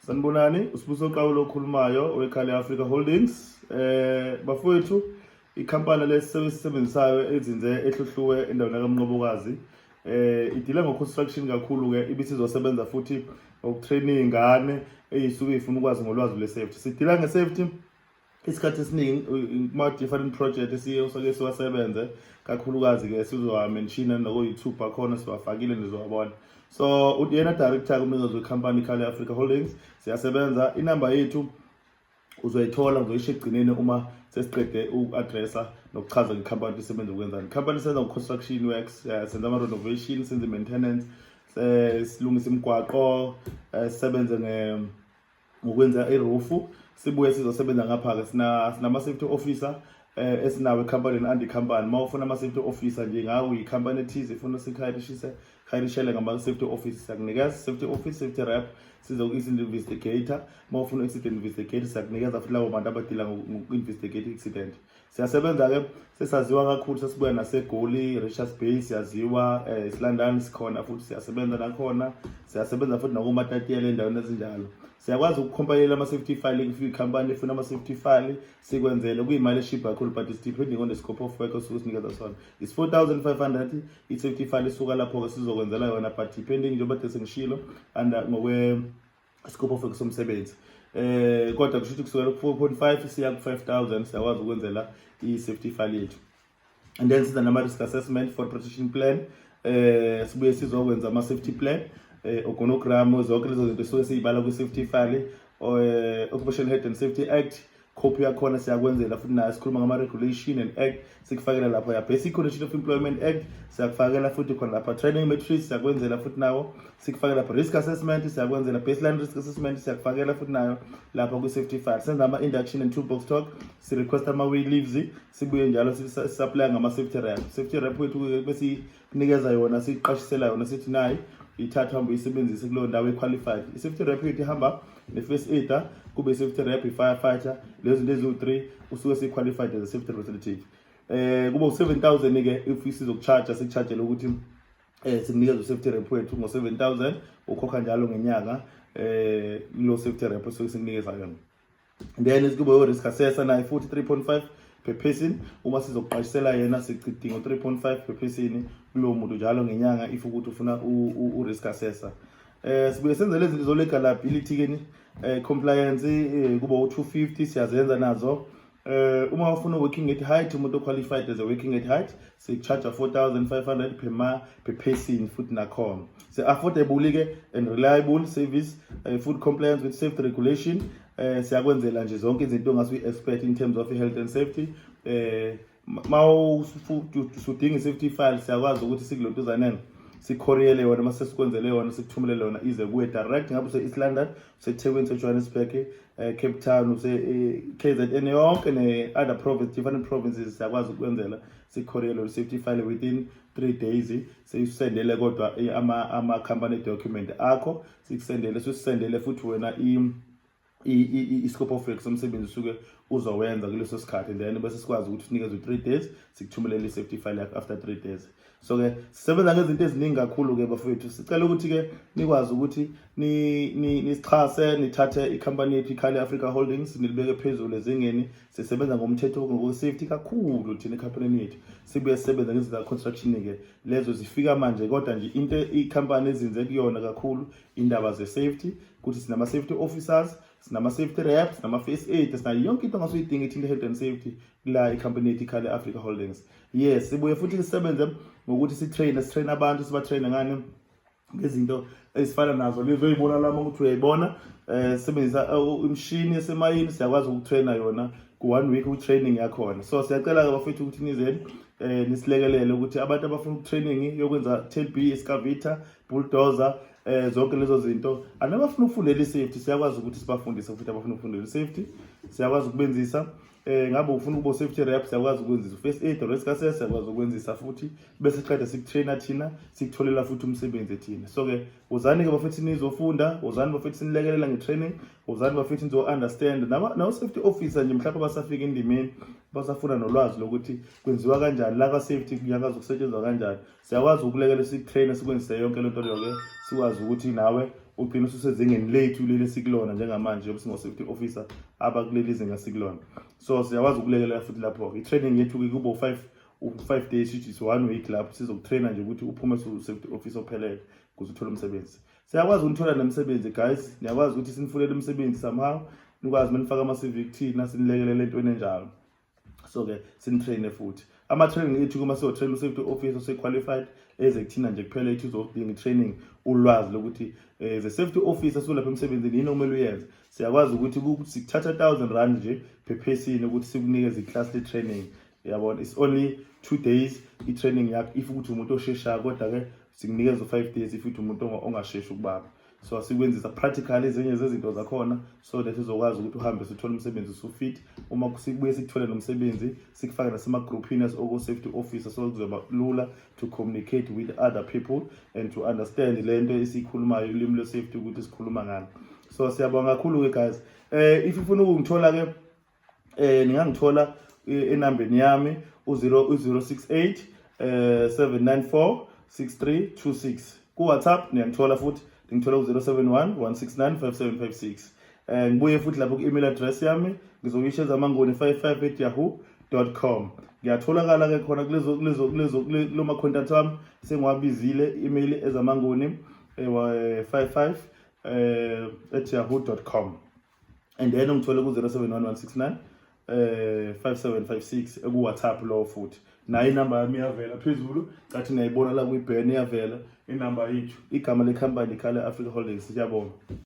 Sanibonani, usibuso Qawulo okhulumayo weKhale Africa Holdings. Bafowethu, ikhampani lesisebenzisayo ezinze ehluhluwe endaweni kaMnqobokazi. Idila ngo-construction kakhulu ke ibisizosebenza futhi ukutraining ingane eyisuke ifuna ukwazi ngolwazi le-safety. Sidila nge-safety isikhathi esiningi different project soke siwasebenze kakhulukazi ke sizowa-mention nako-YouTube akhona siwafakile nizowabona. So uyena director kumnikazi wekhampani iKhale Africa Holdings. Siyasebenza, inamba yethu uzoyithola uzoyisho egcineni uma sesiqede uku-addressa nokuchaza ngekhampani isebenza ukwenzani. Ikhampani isenza construction works, senza ama-renovation, senza maintenance, silungisa imigwaqo, sisebenze ngokwenza irufu. Sibuye sizosebenza ngapha ke sinama-safety officer esinawo ekhampanini andi-company. Uma ufuna ama-safety officer nje ngawe ikhampani ethize ifuna sikhayirishele ngama-safety officer, siyakunikeza safety office, safety rep, sizoku-accident investigator. Uma ufuna accident investigator siyakunikeza futhi labo bantu abadila ngoku-investigate accident. Siyasebenza-ke, sesaziwa kakhulu, sesibuya naseGoli, Richards Bay siyaziwa, London sikhona futhi siyasebenza nakhona. Siyasebenza futhi nakumatatiyela endaweni ezinjalo. Siyakwazi ukukhompalela ama-safety file if ikhampani ifuna ama-safety file sikwenzele kuyimali eshibha kakhulu, but it's depending on the scope of work osuke sinikeza sona. It's 4,500 i-safety file isuka lapho-ke sizokwenzela yona, but depending njengoba de sengishilo and ngokwe-scope of work somsebenzi. Kodwa kusho ukuthi kusukela ku-4.5 siya ku-5,000 siyakwazi ukwenzela i-safety file yethu. And then siza nama-risk assessment for protection plan. Sibuye sizokwenza ama-safety plan, ogonogram, zonke lezo zinto esuke siyibala kwi-safety file. Occupational Health and Safety Act, copy yakhona siyakwenzela futhi nayo sikhuluma ngama-regulation and act sikufakela lapho ya Basic Condition of Employment Act siyakufakela futhi khona lapha. Training matrix siyakwenzela futhi nawo sikufakela lapha. Risk assessment siyakwenzela, baseline risk assessment siyakufakela futhi nayo lapha kwi-safety file. Senza ama-induction and toolbox talk, si-request ama-way leaves, sibuye njalo si-supply ngama-safety rep. Safety rep wethu bese sinikeza yona, siqashisela yona sithi nayi ithatha hambe uyisebenzise kuleyo ndawo equalified. I-safety rep yethu ihamba ne-first aider, kube i-safety rep, i-firefighter, lezo zinto eziwu-3 usuke si-qualified as a safety representative. Kube u-7,000 ke if sizokucharge sikuchargele ukuthi sikunikeza u-safety rep wethu ngo-7,000 ukhokha njalo ngenyanga lo safety rep osuke sikunikeza yona. Then kube u-risk assessor naye futhi 3.5 per person. Uma sizokuqashisela yena sidinga 3.5 per person kulo muntu njalo ngenyanga if ukuthi ufuna u-risk assessor. Sibuye senze lezi zinto zo-legalability keni, compliance, kuba u-250 siyazenza nazo. Uma ufuna working at height, umuntu qualified as a working at height, si-charge 4,500 per person futhi nakhona. Se-affordable ke and reliable service, food compliance with safety regulation. Siyakwenzela nje zonke izinto ongasuyi-expect in terms of health and safety. Ma usudinga i-safety file siyakwazi ukuthi sikulotuzaneni sikhoriyele yona, mase sikwenzele yona sikuthumelele yona ize kuwe direct. Ngabe use-East London, use-Thekwini, use-Johannesburg, Cape Town, use-KZN yonke ne-other province, different provinces siyakwazi ukwenzela sikhoriyele yona safety file within 3 days. Siyisendele kodwa ama-company document akho sisendele futhi wena i-scope of work somsebenzi usuke uzowenza kuleso sikhathi, and then bese sikwazi ukuthi sinikeze 3 days sikuthumelele i-safety file yakho after 3 days. So ke sisebenza ngezinto eziningi kakhulu ke bafowethu. Sicela ukuthi ke nikwazi ukuthi nisichase, nithathe ikhampani yethu iKhale Africa Holdings nilibeke phezulu ezingeni. Sisebenza ngomthetho ngokwe-safety kakhulu thina ekhampanini yethu. Sibuye sisebenza ngezinto za-construction ke lezo zifika manje, kodwa nje into ikhampani ezinze kuyona kakhulu indaba ze-safety, ukuthi sinama-safety officers, sinama-safety reps, sinama-first aid, sinayo yonke into ongasuyidinga ithinte health and safety la ikhampani yethu iKhale Africa Holdings. Yes, sibuye futhi sisebenze ngokuthi sitrain abantu, sibatraine ngani ngezinto ezifana nazo lezo oyibona lama ukuthi uyayibona. Sisebenzisa imishini yasemayini, siyakwazi ukutraina yona ku-1 week u-training yakhona. So siyacela-ke bafethu ukuthi nizeni nisilekelele ukuthi abantu abafuna training yokwenza 10B, excavator, bulldozer, zonke lezo zinto, anabafuna ukufundela i-safety siyakwazi ukuthi sibafundise futhi abafuna ukufundela i-safety siyakwazi ukubenzisa. Ngabe ufuna ukuba safety rep siyakwazi ukwenzisa, first aid, risk assessor siyakwazi ukwenzisa futhi bese siqeda sikutraina thina sikutholela futhi umsebenzi thina. So ke uzani ke bafethi nizofunda, uzani bafethi sinilekelela nge-training, uzani bafethi nizo-understand nawo-safety officer nje mhlawumbe basafika endimeni basafuna nolwazi lokuthi kwenziwa kanjani la ka-safety kuyakwazi ukusetshenzwa kanjani. Siyakwazi ukulekelela sikutraina sikwenzise yonke lento leyo ke sikwazi ukuthi nawe ugcina ususezingeni lethu leli sikulona njengamanje yoba singo-safety officer abakuleli izinga sikulona. So siyakwazi ukulekelela futhi lapho. I-training yethu-ke kuba u-5 days, which is 1 week lapho sizokutraina nje ukuthi uphume su-safety officer ophelele ukuze uthole umsebenzi. Siyakwazi ukuthola nemsebenzi guys, niyakwazi ukuthi sinifunele umsebenzi somehow, nikwazi manifaka ama-CV kuthina sinilekelele entweni enjalo. So-ke sinitraine futhi. Ama-training ethu kuma siyotrain u-safety officer osequalified ezekuthina nje kuphela ethu uzodinga i-training ulwazi lokuthi as a safety officer sulapha emsebenzini yini okumele uyenze. Siyakwazi ukuthi sikuthatha 1,000 rand nje per person ukuthi sikunikeze i-class le-training. Yabona, it's only 2 days i-training yakho if ukuthi umuntu osheshayo, kodwa-ke sikunikeza u-5 days if ukuthi umuntu ongasheshi ukubaba. So asikwenzisa practical ezinye zezinto zakhona so that uzokwazi ukuthi uhambe uthole umsebenzi usufit. Uma sibuye sikuthole nomsebenzi sikufake nasema-groupini as-safety officer so kuzoba lula to communicate with other people and to understand le nto esiyikhulumayo, ulimi le-safety ukuthi sikhuluma ngalo. So siyabonga kakhulu-ke guys. If ufuna ukungithola-ke ningangithola enambeni yami u-068 794 6326. Ku-WhatsApp niyangithola futhi, ngithola ku-071 169 5756. Ngibuye futhi lapho ku-email address yami ngizokuyisho ezamangoni558@yahoo.com. Ngiyatholakala-ke khona kulo ma-contact wami sengiwabizile, email ezamangoni 55@yahoo.com, and then ungithole ku-071 169 5756 ku-WhatsApp lo futhi. Nayo inamba yami iyavela phezulu, cathi niyayibona la kwi-banner iyavela inamba yethu, igama lekhampani iKhale Africa Holdings. Siyabonga.